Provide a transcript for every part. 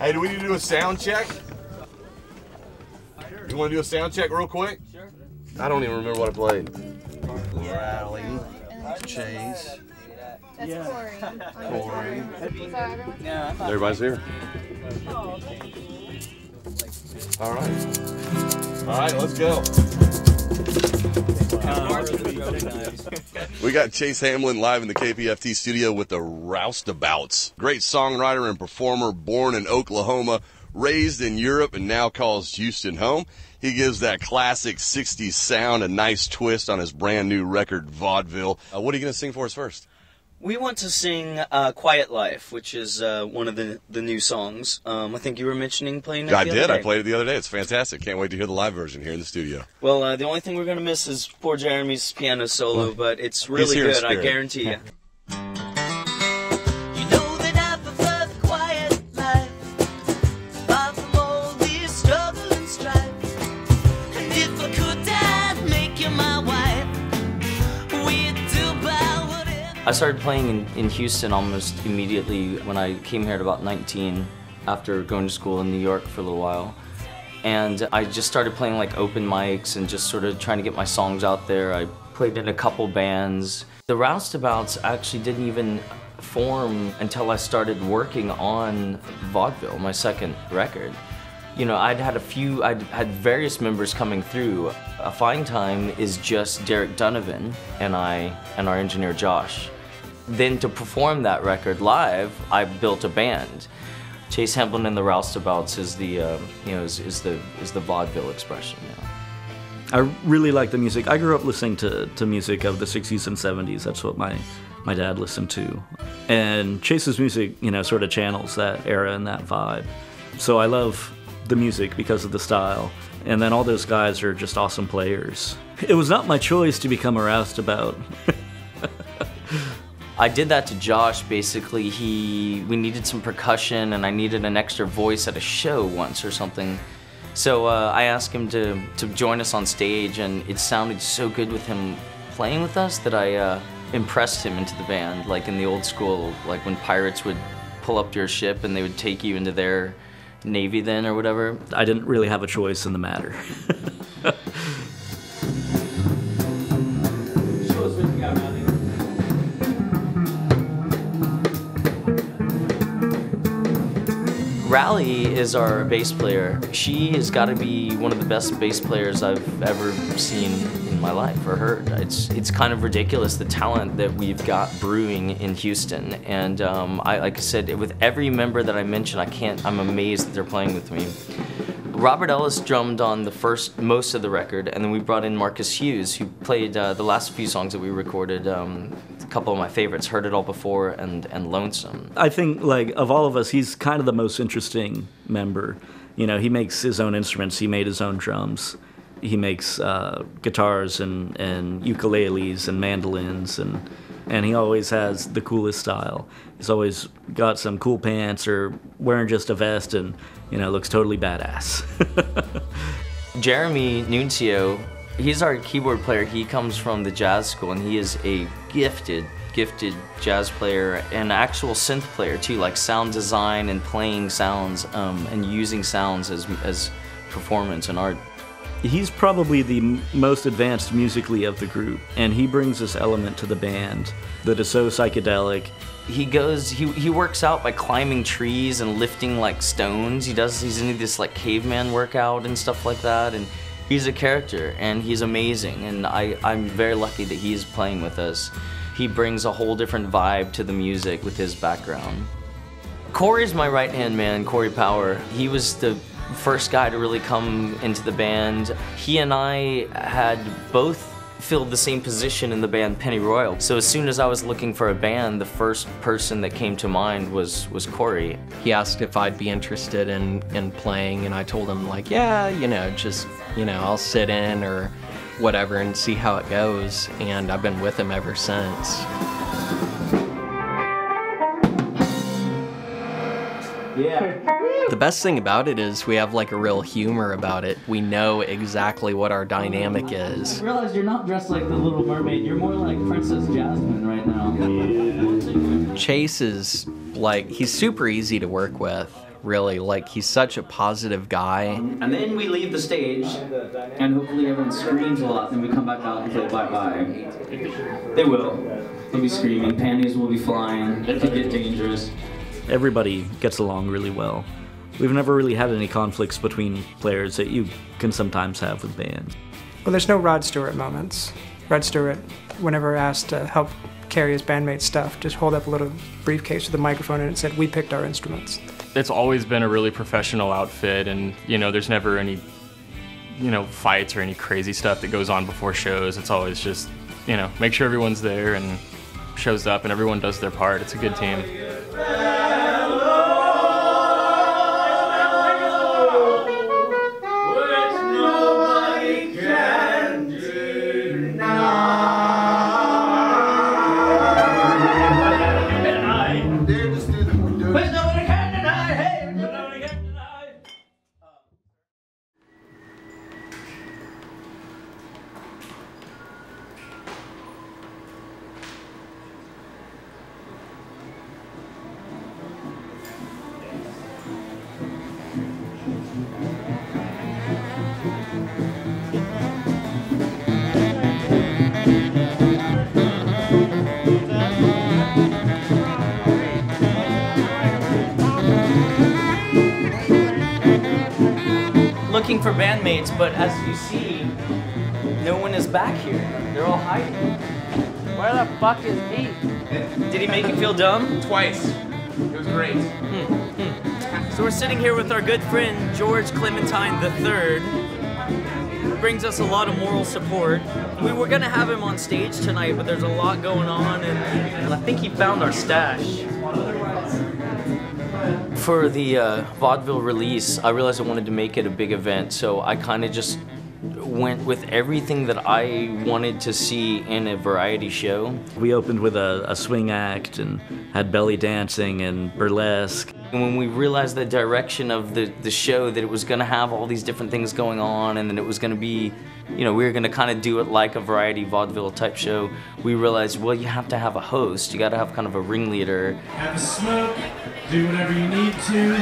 Hey, do we need to do a sound check? You want to do a sound check real quick? Sure. I don't even remember what I played. Rally, Chase. That's Corey. Everybody's here. All right. All right, let's go. We got Chase Hamblin live in the KPFT studio with the Roustabouts. Great songwriter and performer, born in Oklahoma, raised in Europe, and now calls Houston home. He gives that classic 60s sound a nice twist on his brand new record, Vaudeville. What are you going to sing for us first? We want to sing Quiet Life, which is one of the new songs. I think you were mentioning playing it I the other day. I played it the other day. It's fantastic. Can't wait to hear the live version here in the studio. Well, the only thing we're going to miss is poor Jeremy's piano solo, but it's really good, I guarantee you. I started playing in Houston almost immediately when I came here at about 19 after going to school in New York for a little while. And I just started playing like open mics and just sort of trying to get my songs out there. I played in a couple bands. The Roustabouts actually didn't even form until I started working on VAUDEVILLE, my second record. You know, I'd had various members coming through. A Fine Time is just Derek Donovan and I and our engineer Josh. Then to perform that record live, I built a band. Chase Hamblin The Roustabouts is the is the vaudeville expression. Yeah. I really like the music. I grew up listening to music of the 60s and 70s. That's what my dad listened to. And Chase's music, you know, sort of channels that era and that vibe. So I love the music because of the style. And then all those guys are just awesome players. It was not my choice to become a roustabout. I did that to Josh. Basically, we needed some percussion and I needed an extra voice at a show once or something. So I asked him to join us on stage, and it sounded so good with him playing with us that I impressed him into the band, like in the old school, like when pirates would pull up to your ship and they would take you into their Navy then or whatever. I didn't really have a choice in the matter. Rally is our bass player. She has got to be one of the best bass players I've ever seen in my life or heard. It's kind of ridiculous, the talent that we've got brewing in Houston. And like I said, with every member that I mention, I'm amazed that they're playing with me. Robert Ellis drummed on most of the record, and then we brought in Marcus Hughes, who played the last few songs that we recorded. A couple of my favorites, Heard It All Before and Lonesome. I think, like, of all of us, he's kind of the most interesting member. You know, he makes his own instruments. He made his own drums. He makes guitars and ukuleles and mandolins, and he always has the coolest style. He's always got some cool pants or wearing just a vest and, you know, looks totally badass. Jeremy Nuncio, he's our keyboard player. He comes from the jazz school, and he is a gifted jazz player and actual synth player too, like sound design and playing sounds and using sounds as performance and art. He's probably the most advanced musically of the group, and he brings this element to the band that is so psychedelic. He works out by climbing trees and lifting like stones. He's into this like caveman workout and stuff like that, and he's a character and he's amazing, and I'm very lucky that he's playing with us. He brings a whole different vibe to the music with his background. Corey's my right-hand man, Corey Power. He was the first guy to really come into the band. He and I had both filled the same position in the band Pennyroyal. So as soon as I was looking for a band, the first person that came to mind was Corey. He asked if I'd be interested in playing, and I told him, like, yeah, you know, just, you know, I'll sit in or whatever and see how it goes, and I've been with him ever since. Yeah. The best thing about it is we have like a real humor about it. We know exactly what our dynamic is. I realize you're not dressed like the Little Mermaid. You're more like Princess Jasmine right now. Chase is like, he's super easy to work with. really. Like, he's such a positive guy. And then we leave the stage, and hopefully everyone screams a lot, then we come back out and play bye-bye. They will. They'll be screaming, panties will be flying, it could get dangerous. Everybody gets along really well. We've never really had any conflicts between players that you can sometimes have with bands. Well, there's no Rod Stewart moments. Rod Stewart, whenever asked to help carry his bandmates' stuff, just hold up a little briefcase with a microphone and it said, "We picked our instruments." It's always been a really professional outfit, and there's never any fights or any crazy stuff that goes on before shows. It's always just make sure everyone's there and shows up and everyone does their part. It's a good team. Looking for bandmates, but as you see, no one is back here. They're all hiding. Where the fuck is Pete? Did he make you feel dumb? Twice. It was great. So we're sitting here with our good friend George Clementine III. Brings us a lot of moral support. We were gonna have him on stage tonight, but there's a lot going on, and I think he found our stash. For the vaudeville release, I realized I wanted to make it a big event, so I kind of just went with everything that I wanted to see in a variety show. We opened with a swing act and had belly dancing and burlesque. And when we realized the direction of the show, that it was gonna have all these different things going on, and then it was gonna be, we were gonna kind of do it like a variety vaudeville type show, we realized, well, you have to have a host. You gotta have kind of a ringleader. Have a smoke, do whatever you need to.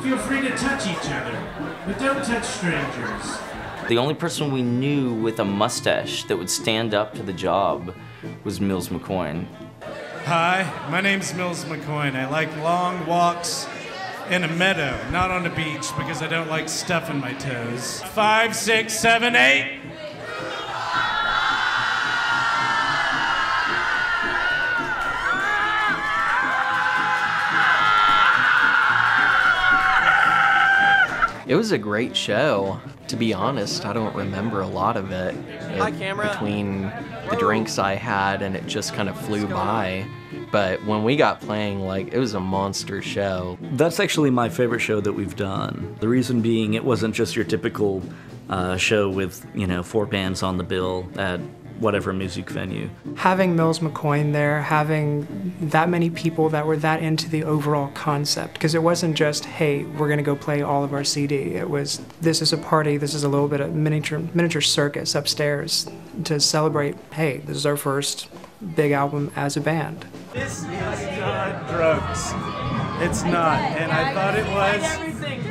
Feel free to touch each other, but don't touch strangers. The only person we knew with a mustache that would stand up to the job was Mills McCoy. Hi, my name's Mills McCoy. I like long walks in a meadow, not on the beach, because I don't like stuff in my toes. 5, 6, 7, 8. It was a great show. To be honest, I don't remember a lot of it. Hi, camera. Between the drinks I had, and it just kind of flew by. But when we got playing, it was a monster show. That's actually my favorite show that we've done. The reason being, it wasn't just your typical show with, 4 bands on the bill at whatever music venue. Having Mills McCoy there, having that many people that were that into the overall concept, because it wasn't just, hey, we're gonna go play all of our CD. It was, this is a party, this is a little bit of miniature circus upstairs to celebrate, hey, this is our first big album as a band. This is not drugs. It's not, and I thought it was.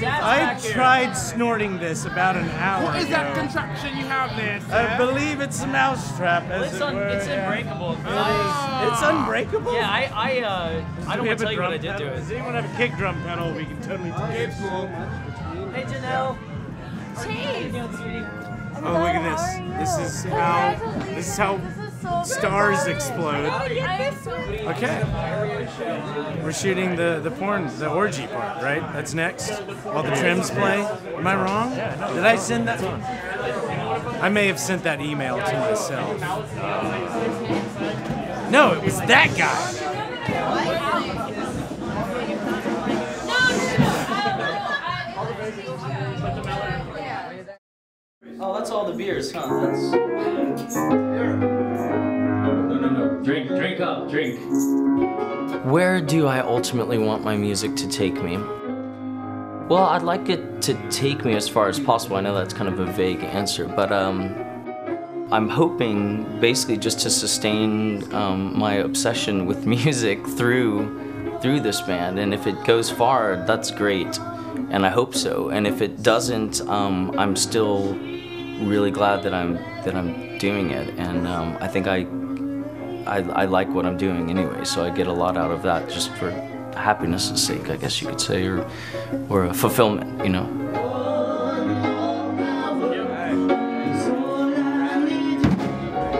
I tried snorting this about an hour ago. What is that contraption you have there, sir? I believe it's a mousetrap, as it were. It's unbreakable. It's unbreakable? Yeah, I don't want to tell you what I did to it. Does anyone have a kick drum pedal? We can totally take it. Hey, Janelle. Chase. Oh, look at this. This is how stars explode. Okay. We're shooting the orgy part, right? That's next. While the trims play. Am I wrong? Did I send that? I may have sent that email to myself. No, it was that guy. Oh, that's all the beers, huh? No. Drink up, drink. Where do I ultimately want my music to take me? Well, I'd like it to take me as far as possible. I know that's kind of a vague answer, but I'm hoping basically just to sustain my obsession with music through through this band, and if it goes far, that's great, and I hope so. And if it doesn't, I'm still really glad that I'm doing it, and I think I like what I'm doing anyway, so I get a lot out of that just for happiness' sake, I guess you could say, or a fulfillment, you know.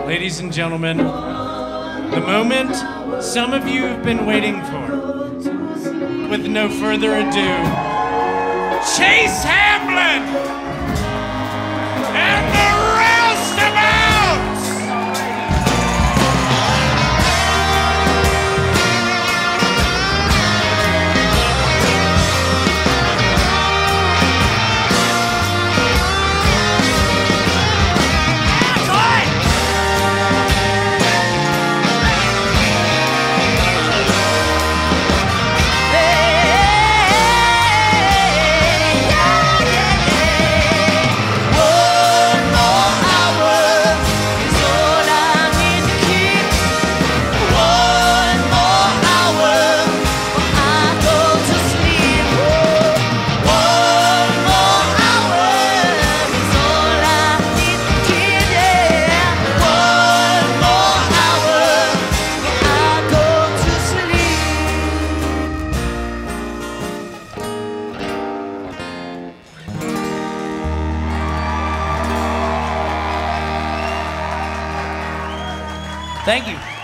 Ladies and gentlemen, the moment some of you have been waiting for. With no further ado, Chase Hamblin and the Roustabouts! Thank you.